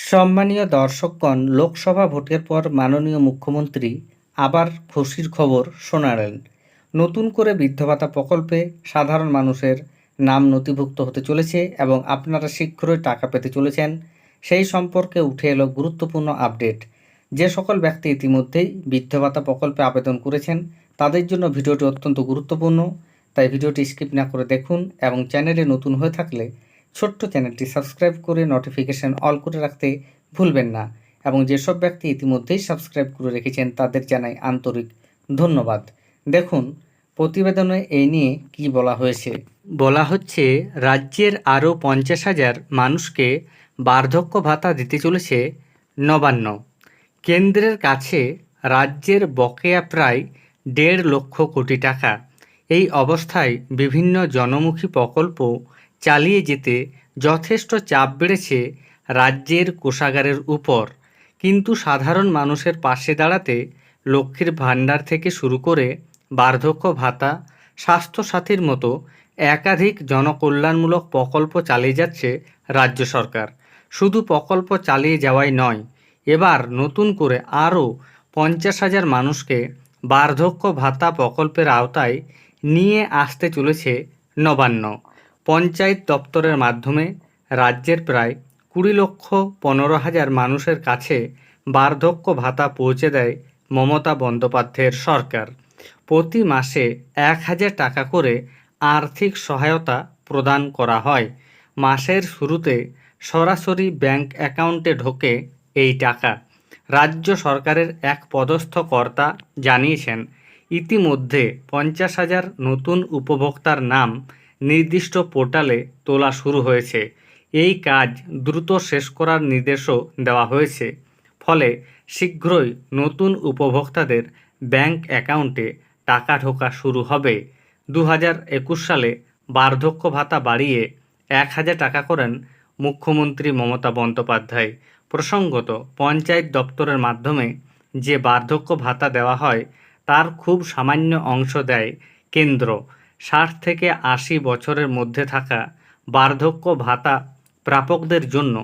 সম্মানীয় দর্শকগণ, লোকসভা ভোটের পর মাননীয় মুখ্যমন্ত্রী আবার খুশির খবর শোনালেন। নতুন করে বৃদ্ধ ভাতা প্রকল্পে সাধারণ মানুষের নাম নথিভুক্ত হতে চলেছে এবং আপনারা শীঘ্রই টাকা পেতে চলেছেন। সেই সম্পর্কে উঠে এলো গুরুত্বপূর্ণ আপডেট। যে সকল ব্যক্তি ইতিমধ্যেই বৃদ্ধ ভাতা প্রকল্পে আবেদন করেছেন তাদের জন্য ভিডিওটি অত্যন্ত গুরুত্বপূর্ণ, তাই ভিডিওটি স্কিপ না করে দেখুন এবং চ্যানেলে নতুন হয়ে থাকলে ছোট্ট চ্যানেলটি সাবস্ক্রাইব করে নোটিফিকেশন অল করে রাখতে ভুলবেন না। এবং যেসব ব্যক্তি ইতিমধ্যেই সাবস্ক্রাইব করে রেখেছেন তাদের জানাই আন্তরিক ধন্যবাদ। দেখুন প্রতিবেদনে এই নিয়ে কি বলা হয়েছে। বলা হচ্ছে, রাজ্যের আরও 50,000 মানুষকে বার্ধক্য ভাতা দিতে চলেছে নবান্ন। কেন্দ্রের কাছে রাজ্যের বকেয়া প্রায় 1.5 লক্ষ কোটি টাকা। এই অবস্থায় বিভিন্ন জনমুখী প্রকল্প চালিয়ে যেতে যথেষ্ট চাপ বেড়েছে রাজ্যের কোষাগারের উপর। কিন্তু সাধারণ মানুষের পাশে দাঁড়াতে লক্ষ্মীর ভাণ্ডার থেকে শুরু করে বার্ধক্য ভাতা, স্বাস্থ্যসাথীর মতো একাধিক জনকল্যাণমূলক প্রকল্প চালিয়ে যাচ্ছে রাজ্য সরকার। শুধু প্রকল্প চালিয়ে যাওয়াই নয়, এবার নতুন করে আরও 50,000 মানুষকে বার্ধক্য ভাতা প্রকল্পের আওতায় নিয়ে আসতে চলেছে নবান্ন। পঞ্চায়েত দপ্তরের মাধ্যমে রাজ্যের প্রায় 20,15,000 মানুষের কাছে বার্ধক্য ভাতা পৌঁছে দেয় মমতা বন্দ্যোপাধ্যায়ের সরকার। প্রতি মাসে 1,000 টাকা করে আর্থিক সহায়তা প্রদান করা হয়। মাসের শুরুতে সরাসরি ব্যাংক অ্যাকাউন্টে ঢোকে এই টাকা। রাজ্য সরকারের এক পদস্থ কর্তা জানিয়েছেন, ইতিমধ্যে 50,000 নতুন উপভোক্তার নাম নির্দিষ্ট পোর্টালে তোলা শুরু হয়েছে। এই কাজ দ্রুত শেষ করার নির্দেশও দেওয়া হয়েছে। ফলে শীঘ্রই নতুন উপভোক্তাদের ব্যাংক অ্যাকাউন্টে টাকা ঢোকা শুরু হবে। 2021 সালে বার্ধক্য ভাতা বাড়িয়ে 1,000 টাকা করেন মুখ্যমন্ত্রী মমতা বন্দ্যোপাধ্যায়। প্রসঙ্গত, পঞ্চায়েত দপ্তরের মাধ্যমে যে বার্ধক্য ভাতা দেওয়া হয় তার খুব সামান্য অংশ দেয় কেন্দ্র। 60 থেকে 80 বছরের মধ্যে থাকা বার্ধক্য ভাতা প্রাপকদের জন্য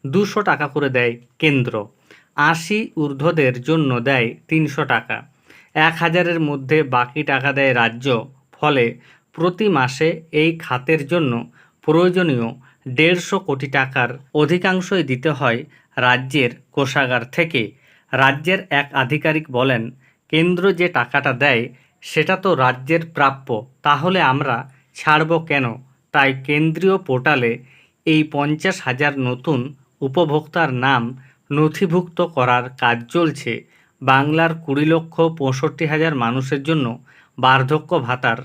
200 টাকা করে দেয় কেন্দ্র। 80 ঊর্ধ্বদের জন্য দেয় 300 টাকা। 1,000-এর মধ্যে বাকি টাকা দেয় রাজ্য। ফলে প্রতি মাসে এই খাতের জন্য প্রয়োজনীয় 150 কোটি টাকার অধিকাংশই দিতে হয় রাজ্যের কোষাগার থেকে। রাজ্যের এক আধিকারিক বলেন, কেন্দ্র যে টাকাটা দেয় সেটা তো রাজ্যের প্রাপ্য, তাহলে আমরা ছাড়ব কেন? তাই কেন্দ্রীয় পোর্টালে এই 50,000 নতুন উপভোক্তার নাম নথিভুক্ত করার কাজ চলছে। বাংলার 20,65,000 মানুষের জন্য বার্ধক্য ভাতার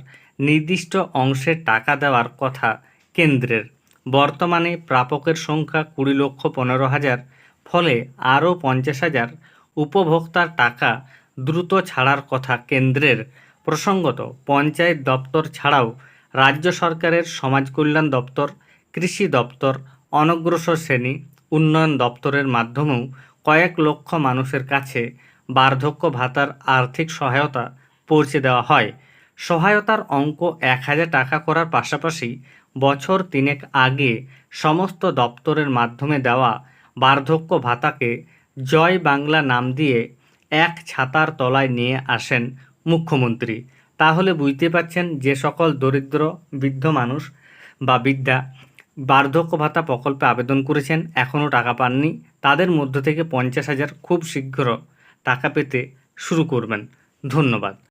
নির্দিষ্ট অংশের টাকা দেওয়ার কথা কেন্দ্রের। বর্তমানে প্রাপকের সংখ্যা 20,15,000। ফলে আরও 50,000 উপভোক্তার টাকা দ্রুত ছাড়ার কথা কেন্দ্রের। প্রসঙ্গত, পঞ্চায়েত দপ্তর ছাড়াও রাজ্য সরকারের সমাজ কল্যাণ দপ্তর, কৃষি দপ্তর, অনগ্রসর শ্রেণী উন্নয়ন দপ্তরের মাধ্যমেও কয়েক লক্ষ মানুষের কাছে বার্ধক্য ভাতার আর্থিক সহায়তা পৌঁছে দেওয়া হয়। সহায়তার অঙ্ক 1,000 টাকা করার পাশাপাশি বছর 3 আগে সমস্ত দপ্তরের মাধ্যমে দেওয়া বার্ধক্য ভাতাকে জয় বাংলা নাম দিয়ে এক ছাতার তলায় নিয়ে আসেন মুখ্যমন্ত্রী। তাহলে বুঝতে পারছেন, যে সকল দরিদ্র বৃদ্ধ মানুষ বা বৃদ্ধা বার্ধক্য ভাতা প্রকল্পে আবেদন করেছেন এখনও টাকা পাননি, তাদের মধ্য থেকে 50,000 খুব শীঘ্র টাকা পেতে শুরু করবেন। ধন্যবাদ।